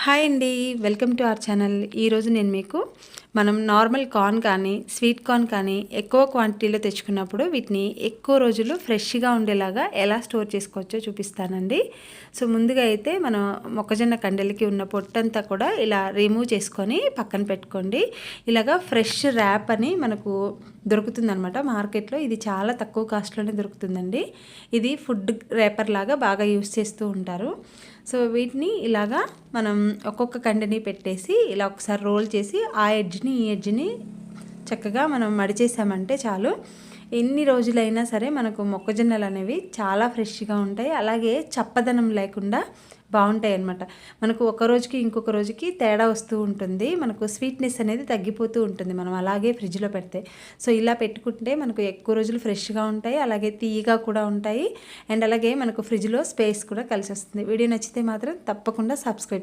Hi అండి, welcome to our channel. ఈరోజు నేను మీకు మనం నార్మల్ కార్న్ కానీ స్వీట్ కార్న్ కానీ ఎక్కువ క్వాంటిటీలో తెచ్చుకున్నప్పుడు వీటిని ఎక్కువ రోజులు ఫ్రెష్గా ఉండేలాగా ఎలా స్టోర్ చేసుకోవచ్చో చూపిస్తానండి. సో ముందుగా అయితే మనం మొక్కజొన్న కండెలకి ఉన్న పొట్టంతా కూడా ఇలా రిమూవ్ చేసుకొని పక్కన పెట్టుకోండి. ఇలాగా ఫ్రెష్ ర్యాప్ అని మనకు దొరుకుతుందనమాట మార్కెట్లో. ఇది చాలా తక్కువ కాస్ట్లోనే దొరుకుతుందండి. ఇది ఫుడ్ ర్యాపర్ లాగా బాగా యూస్ చేస్తూ ఉంటారు. సో వీటిని ఇలాగా మనం ఒక్కొక్క కండని పెట్టేసి ఇలా ఒకసారి రోల్ చేసి ఆ ఎడ్జ్ని ఈ ఎడ్జ్ని చక్కగా మనం మడిచేసామంటే చాలు. ఎన్ని రోజులైనా సరే మనకు మొక్కజొన్నలు అనేవి చాలా ఫ్రెష్గా ఉంటాయి, అలాగే చప్పదనం లేకుండా బాగుంటాయి అన్నమాట. మనకు ఒక రోజుకి ఇంకొక రోజుకి తేడా వస్తూ ఉంటుంది, మనకు స్వీట్నెస్ అనేది తగ్గిపోతూ ఉంటుంది మనం అలాగే ఫ్రిడ్జ్లో పెడితే. సో ఇలా పెట్టుకుంటే మనకు ఎక్కువ రోజులు ఫ్రెష్గా ఉంటాయి, అలాగే తీయగా కూడా ఉంటాయి, అండ్ అలాగే మనకు ఫ్రిడ్జ్లో స్పేస్ కూడా కలిసి వస్తుంది. వీడియో నచ్చితే మాత్రం తప్పకుండా సబ్స్క్రైబ్